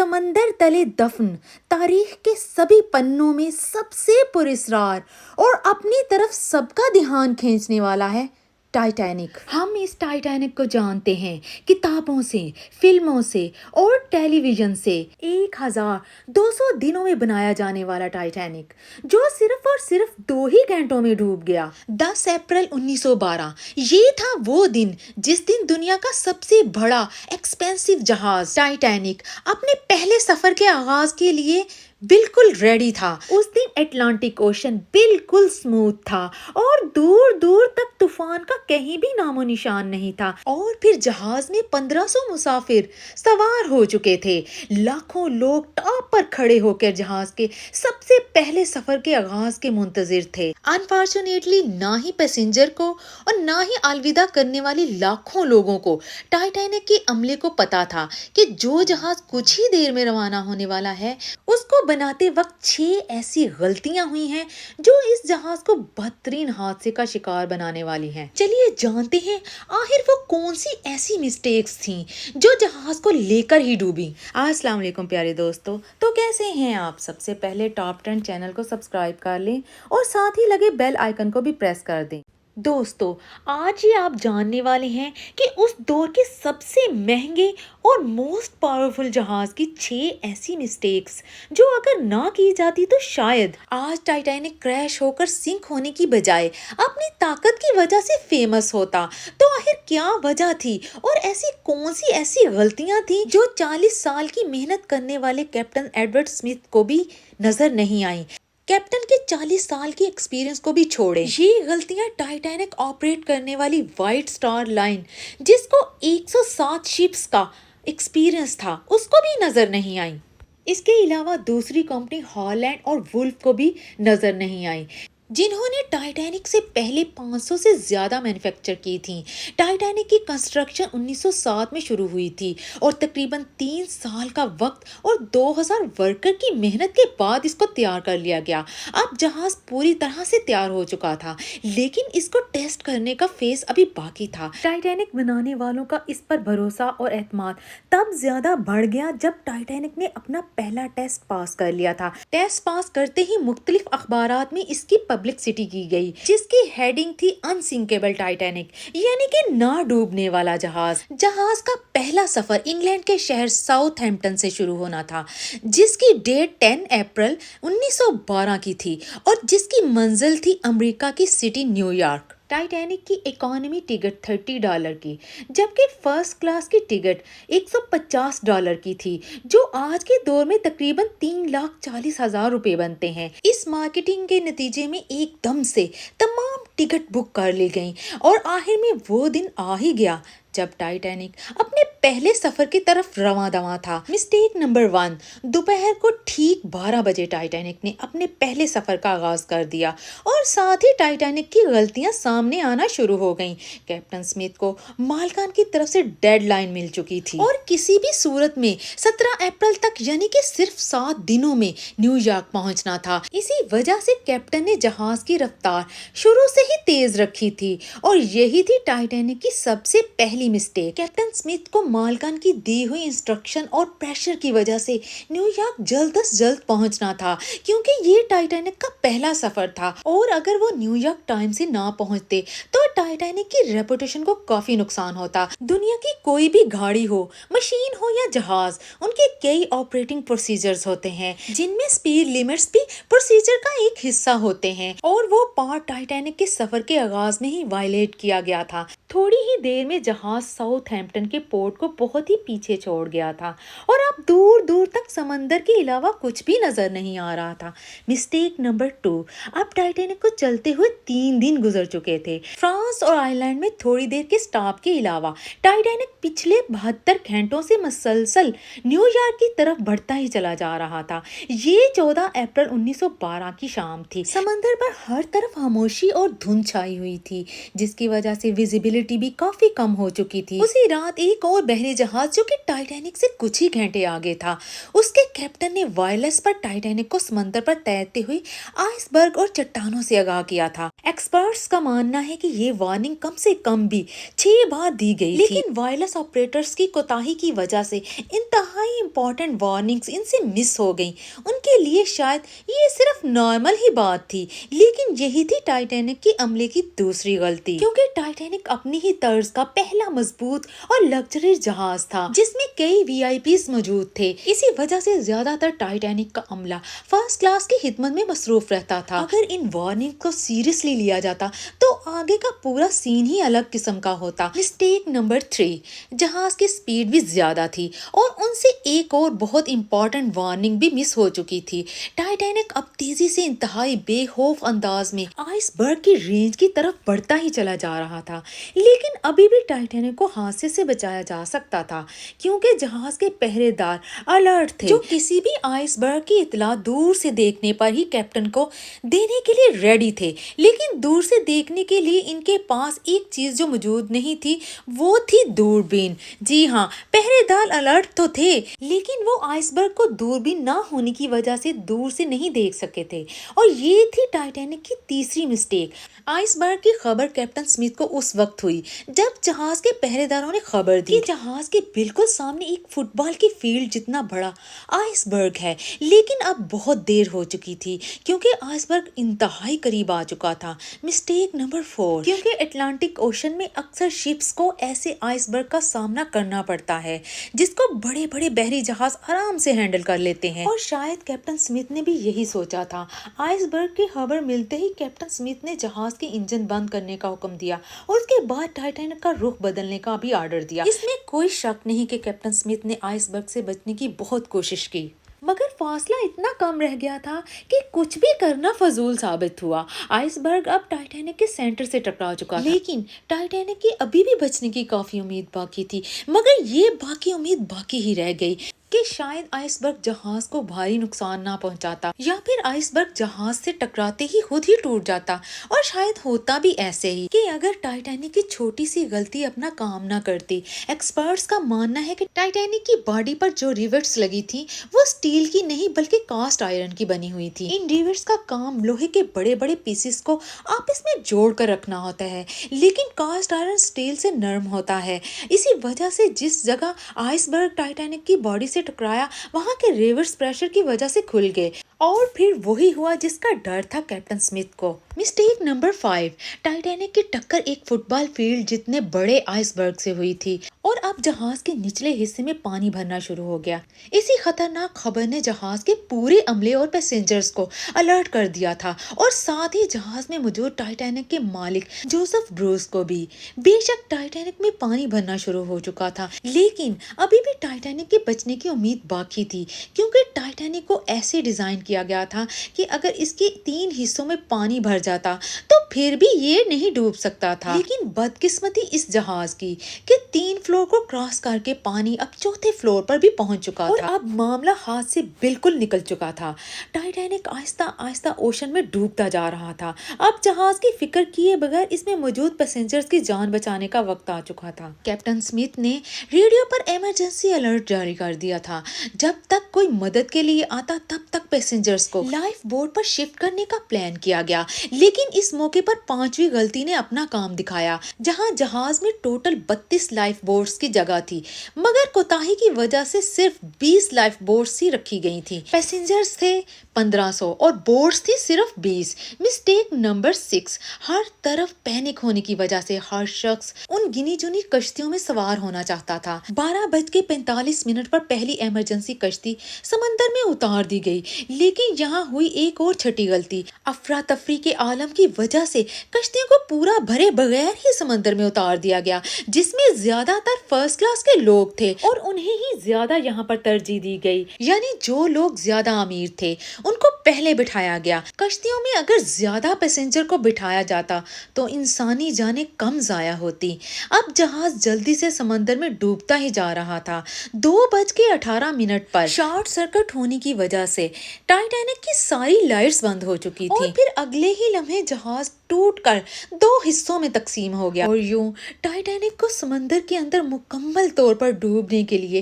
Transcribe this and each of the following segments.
समंदर तले दफन तारीख के सभी पन्नों में सबसे पुरस्कार और अपनी तरफ सबका ध्यान खींचने वाला है टाइटैनिक। हम इस टाइटैनिक को जानते हैं किताबों से, फिल्मों से और टेलीविजन से। 1200 दिनों में बनाया जाने वाला टाइटैनिक जो सिर्फ और सिर्फ 2 ही घंटों में डूब गया। 10 अप्रैल 1912 ये था वो दिन जिस दिन दुनिया का सबसे बड़ा एक्सपेंसिव जहाज टाइटैनिक अपने पहले सफर के आगाज के लिए बिल्कुल रेडी था। उस दिन अटलांटिक ओशन बिल्कुल स्मूथ था और दूर दूर तक तूफान का कहीं भी नामो निशान नहीं था। और फिर जहाज में 1500 मुसाफिर सवार हो चुके थे। लाखों लोग टॉप पर खड़े होकर जहाज के सबसे पहले सफर के आगाज के मुंतजिर थे। अनफॉर्चुनेटली ना ही पैसेंजर को और ना ही अलविदा करने वाली लाखों लोगों को टाइटैनिक के अमले को पता था कि जो जहाज कुछ ही देर में रवाना होने वाला है उसको बनाते वक्त 6 ऐसी गलतियां हुई हैं जो इस जहाज को बदतरीन हादसे का शिकार बनाने वाली हैं। चलिए जानते हैं आखिर वो कौन सी ऐसी मिस्टेक्स थीं जो जहाज को लेकर ही डूबी। अस्सलाम वालेकुम प्यारे दोस्तों, तो कैसे हैं आप? सबसे पहले टॉप 10 चैनल को सब्सक्राइब कर लें और साथ ही लगे बेल आइकन को भी प्रेस कर दें। दोस्तों, आज ही आप जानने वाले हैं कि उस दौर के सबसे महंगे और मोस्ट पावरफुल जहाज की 6 ऐसी मिस्टेक्स जो अगर ना की जाती तो शायद आज टाइटैनिक क्रैश होकर सिंक होने की बजाय अपनी ताकत की वजह से फेमस होता। तो आखिर क्या वजह थी और ऐसी कौन सी ऐसी गलतियां थी जो 40 साल की मेहनत करने वाले कैप्टन एडवर्ड स्मिथ को भी नजर नहीं आई। कैप्टन के 40 साल की एक्सपीरियंस को भी छोड़े, ये गलतियां टाइटैनिक ऑपरेट करने वाली व्हाइट स्टार लाइन जिसको 107 शिप्स का एक्सपीरियंस था उसको भी नजर नहीं आई। इसके अलावा दूसरी कंपनी हॉलैंड और वुल्फ को भी नजर नहीं आई जिन्होंने टाइटैनिक से पहले 500 से ज़्यादा मैन्युफैक्चर की थी। टाइटैनिक की कंस्ट्रक्शन 1907 में शुरू हुई थी और तकरीबन 3 साल का वक्त और 2000 वर्कर की मेहनत के बाद इसको तैयार कर लिया गया। अब जहाज़ पूरी तरह से तैयार हो चुका था लेकिन इसको टेस्ट करने का फेस अभी बाकी था। टाइटैनिक बनाने वालों का इस पर भरोसा और एतमाद तब ज़्यादा बढ़ गया जब टाइटैनिक ने अपना पहला टेस्ट पास कर लिया था। टेस्ट पास करते ही मुख्तलिफ अखबारात में इसकी पब्लिसिटी की गई जिसकी हेडिंग थी अनसिंकेबल टाइटैनिक, यानी कि ना डूबने वाला जहाज। जहाज का पहला सफर इंग्लैंड के शहर साउथहैम्पटन से शुरू होना था जिसकी डेट 10 अप्रैल 1912 की थी और जिसकी मंजिल थी अमेरिका की सिटी न्यूयॉर्क। टाइटैनिक की इकोनॉमी टिकट $30 की जबकि फर्स्ट क्लास की टिकट $150 की थी जो आज के दौर में तकरीबन 3,40,000 रुपए बनते हैं। इस मार्केटिंग के नतीजे में एकदम से तमाम टिकट बुक कर ली गई और आखिर में वो दिन आ ही गया जब टाइटैनिक अपने पहले सफर की तरफ रवां दवां था। मिस्टेक नंबर 1, दोपहर को ठीक 12 बजे टाइटैनिक ने अपने पहले सफर का आगाज कर दिया और साथ ही टाइटैनिक की गलतियां सामने आना शुरू हो गईं। कैप्टन स्मिथ को मालकान की तरफ से डेडलाइन मिल चुकी थी और किसी भी सूरत में 17 अप्रैल तक यानी कि सिर्फ 7 दिनों में न्यूयॉर्क पहुंचना था। इसी वजह से कैप्टन ने जहाज की रफ्तार शुरू से ही तेज रखी थी और यही थी टाइटैनिक की सबसे पहली मिस्टेक। कैप्टन स्मिथ को मालकान की दी हुई इंस्ट्रक्शन और प्रेशर की वजह से न्यूयॉर्क जल्द से जल्द पहुंचना था क्योंकि ये टाइटैनिक का पहला सफर था और अगर वो न्यूयॉर्क टाइम से ना पहुंचते तो टाइटैनिक की रेपुटेशन को काफी नुकसान होता। दुनिया की कोई भी गाड़ी हो, मशीन हो या जहाज, उनके कई ऑपरेटिंग प्रोसीजर्स होते हैं जिनमें स्पीड लिमिट्स भी प्रोसीजर का एक हिस्सा होते हैं और वो पार्ट टाइटैनिक के सफर के आगाज में ही वायलेट किया गया था। थोड़ी ही देर में जहाज साउथहैम्पटन के पोर्ट को बहुत ही पीछे छोड़ गया था और अब दूर दूर तक समंदर के अलावा कुछ भी नजर नहीं आ रहा था। मिस्टेक नंबर 2, अब टाइटैनिक को चलते हुए 3 दिन गुजर चुके थे। फ्रांस और आयरलैंड में थोड़ी देर के स्टॉप के अलावा टाइटैनिक पिछले 72 घंटों से मुसलसल न्यूयॉर्क की तरफ बढ़ता ही चला जा रहा था। ये 14 अप्रैल 1912 की शाम थी। समंदर पर हर तरफ खामोशी और धुंध छाई हुई थी जिसकी वजह से विजिबिलिटी भी काफी कम हो चुकी थी। उसी रात एक और बहरी जहाज जो कि टाइटैनिक से कुछ ही घंटे आगे था, उसके कैप्टन ने वायरलेस पर टाइटैनिक को समंदर पर तैरते हुए आइसबर्ग और चट्टानों से आगाह किया था। एक्सपर्ट्स का मानना है कि ये वार्निंग कम से कम भी 6 बार दी गई थी, लेकिन वायरलेस ऑपरेटर्स की कोताही की वजह से इंतहाई इंपॉर्टेंट वार्निंग्स इनसे मिस हो गई। उनके लिए शायद ये सिर्फ नॉर्मल ही बात थी, लेकिन यही थी टाइटैनिक की अमले की दूसरी गलती, क्योंकि टाइटैनिक अपनी ही तर्ज का पहला मजबूत और लग्जरी जहाज था जिसमें कई वीआईपीज मौजूद थे। इसी वजह से ज्यादातर टाइटैनिक का अमला फर्स्ट क्लास की खिदमत में मसरूफ रहता था। अगर इन वार्निंग को सीरियसली लिया जाता तो आगे का पूरा सीन ही अलग किस्म का होता। मिस्टेक नंबर 3, जहाज की स्पीड भी ज्यादा थी और उनसे एक और बहुत इंपॉर्टेंट वार्निंग भी मिस हो चुकी थी। टाइटैनिक अब तेजी से इंतहाई बेखौफ अंदाज में आइसबर्ग की रेंज की तरफ बढ़ता ही चला जा रहा था, लेकिन अभी भी टाइटैनिक को हादसे से बचाया जा सकता था क्योंकि जहाज के पहरेदार अलर्ट थे, जो किसी भी आइसबर्ग की इतला दूर से देखने पर ही कैप्टन को देने के लिए रेडी थे। लेकिन दूर से देखने के लिए इनके पास एक चीज जो मौजूद नहीं थी, वो थी दूरबीन। जी हाँ, पहरेदार अलर्ट तो थे, लेकिन वो आइसबर्ग को दूरबीन ना होने की वजह से दूर से नहीं देख सके थे। और ये थी टाइटैनिक की तीसरी मिस्टेक। आइसबर्ग की खबर कैप्टन स्मिथ को उस वक्त हुई जब जहाज के पहरेदारों ने खबर दी कि जहाज के बिल्कुल सामने एक फुटबॉल की फील्ड जितना बड़ा आइसबर्ग है। लेकिन अब बहुत देर हो चुकी थी क्योंकि आइसबर्ग इंतहाई करीब आ चुका था। मिस्टेक नंबर 4, क्योंकि अटलांटिक ओशन में अक्सर शिप्स को ऐसे आइसबर्ग का सामना करना पड़ता है जिसको बड़े बड़े बहरी जहाज आराम से हैंडल कर लेते हैं, और शायद कैप्टन स्मिथ ने भी यही सोचा था। आइसबर्ग की खबर मिलते ही कैप्टन स्मिथ ने जहाज के इंजन बंद करने का हुक्म दिया और उसके बाद टाइटैनिक का रुख बदलने का भी आर्डर दिया। इसमें कोई शक नहीं कि कैप्टन स्मिथ ने आइसबर्ग से बचने की बहुत कोशिश की, मगर फासला इतना कम रह गया था कि कुछ भी करना फजूल साबित हुआ। आइसबर्ग अब टाइटैनिक के सेंटर से टकरा चुका था, लेकिन टाइटैनिक की अभी भी बचने की काफी उम्मीद बाकी थी। मगर ये बाकी उम्मीद बाकी ही रह गई कि शायद आइसबर्ग जहाज को भारी नुकसान ना पहुंचाता, या फिर आइसबर्ग जहाज से टकराते ही खुद ही टूट जाता। और शायद होता भी ऐसे ही कि अगर टाइटैनिक की छोटी सी गलती अपना काम ना करती। एक्सपर्ट्स का मानना है कि टाइटैनिक की बॉडी पर जो रिवेट्स लगी थी वो स्टील की नहीं बल्कि कास्ट आयरन की बनी हुई थी। इन रिवेट्स का काम लोहे के बड़े बड़े पीसेस को आपस में जोड़ कर रखना होता है, लेकिन कास्ट आयरन स्टील से नरम होता है। इसी वजह से जिस जगह आइसबर्ग टाइटैनिक की बॉडी से टकराया वहां के रिवर्स प्रेशर की वजह से खुल गए, और फिर वही हुआ जिसका डर था कैप्टन स्मिथ को। मिस्टेक नंबर 5, टाइटैनिक की टक्कर एक फुटबॉल फील्ड जितने बड़े आइसबर्ग से हुई थी और अब जहाज के निचले हिस्से में पानी भरना शुरू हो गया। इसी खतरनाक खबर ने जहाज के पूरे अमले और पैसेंजर्स को अलर्ट कर दिया था, और साथ ही जहाज में मौजूद टाइटैनिक के मालिक जोसेफ ब्रूस को भी। बेशक टाइटैनिक में पानी भरना शुरू हो चुका था, लेकिन अभी भी टाइटैनिक के बचने की उम्मीद बाकी थी, क्योंकि टाइटैनिक को ऐसे डिजाइन किया गया था कि अगर इसके 3 हिस्सों में पानी भर जाता तो फिर भी ये नहीं डूब सकता था। लेकिन बदकिस्मती इस जहाज की कि 3 फ्लोर को क्रॉस करके पानी अब चौथे फ्लोर पर भी पहुंच चुका था। अब मामला हाथ से बिल्कुल निकल चुका था। टाइटैनिक आहिस्ता आहिस्ता ओशन में डूबता जा रहा था। अब जहाज की फिक्र किए बगैर इसमें मौजूद पैसेंजर्स की जान बचाने का वक्त आ चुका था। कैप्टन स्मिथ ने रेडियो पर इमरजेंसी अलर्ट जारी कर दिया था। जब तक कोई मदद के लिए आता तब तक पैसेंजर्स को लाइफ बोट पर शिफ्ट करने का प्लान किया गया, लेकिन इस मौके पर 5वीं गलती ने अपना काम दिखाया। जहां जहाज में टोटल 32 लाइफ बोट्स की जगह थी, मगर कोताही की वजह से सिर्फ 20 लाइफ बोट्स ही रखी गई थी। पैसेंजर्स थे 1500 और बोट्स थी सिर्फ 20। मिस्टेक नंबर 6, हर तरफ पैनिक होने की वजह से हर शख्स उन गिनी चुनी कश्तियों में सवार होना चाहता था। 12:45 पर पहली इमरजेंसी कश्ती समंदर में उतार दी गई, लेकिन यहाँ हुई एक और छठी गलती। अफरा तफरी के आलम की वजह से कश्तियों को पूरा भरे बगैर ही समंदर में उतार दिया गया, जिसमें ज्यादातर फर्स्ट क्लास के लोग थे और उन्हें ही ज्यादा यहाँ पर तरजीह दी गई। यानी जो लोग ज्यादा अमीर थे उनको पहले बिठाया गया। कश्तियों में अगर ज्यादा पैसेंजर को बिठाया जाता तो इंसानी जानें कम जाया होती। अब जहाज जल्दी से समंदर में डूबता ही जा रहा था। 2:18 पर शॉर्ट सर्किट होने की वजह से टाइटैनिक की सारी लाइट्स बंद हो चुकी थी और फिर अगले ही लम्हे जहाज ٹوٹ کر 2 حصوں میں تقسیم ہو گیا اور یوں ٹائٹینک کو سمندر کے اندر مکمل طور پر ڈوبنے کے لیے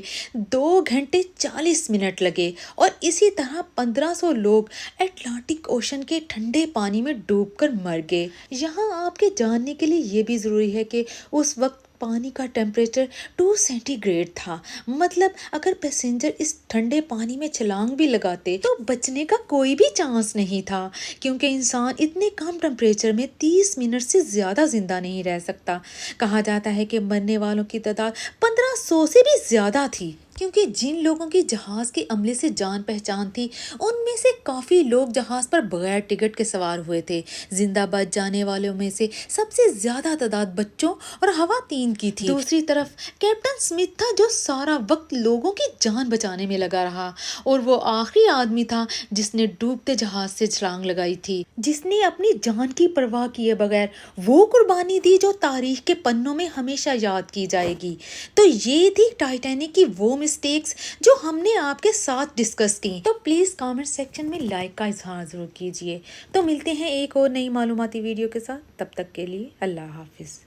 2 گھنٹے 40 منٹ لگے اور اسی طرح 1500 لوگ اٹلانٹک اوشن کے ٹھنڈے پانی میں ڈوب کر مر گئے۔ یہاں آپ کے جاننے کے لیے یہ بھی ضروری ہے کہ اس وقت پانی کا ٹیمپریچر 2 سینٹی گریڈ تھا، مطلب اگر پیسنجر اس ٹھنڈے پانی میں چھلانگ بھی لگاتے تو بچنے کا کوئی بھی چانس نہیں تھا، کیونکہ انسان اتنے کم ٹیمپریچر میں 30 منٹ سے زیادہ زندہ نہیں رہ سکتا۔ کہا جاتا ہے کہ مرنے والوں کی تعداد 1500 سے بھی زیادہ تھی، کیونکہ جن لوگوں کی جہاز کے عملے سے جان پہچان تھی ان میں سے کافی لوگ جہاز پر بغیر ٹکٹ کے سوار ہوئے تھے۔ زندہ بچ جانے والوں میں سے سب سے زیادہ تعداد بچوں اور خواتین کی تھی۔ دوسری طرف کیپٹن اسمتھ تھا جو سارا وقت لوگوں کی جان بچانے میں لگا رہا اور وہ آخری آدمی تھا جس نے ڈوبتے جہاز سے چھلانگ لگائی تھی، جس نے اپنی جان کی پرواہ کیے بغیر وہ قربانی دی جو تاریخ کے پنوں میں ہمیشہ یاد کی جائے گی۔ تو یہ تھی ٹائٹینک کی وہ مسٹیکس جو ہم نے آپ کے ساتھ ڈسکس کی۔ تو پلیز کامنٹ سیکشن میں لائک کا اظہار ضرور کیجیے۔ تو ملتے ہیں ایک اور نئی معلوماتی ویڈیو کے ساتھ، تب تک کے لیے اللہ حافظ۔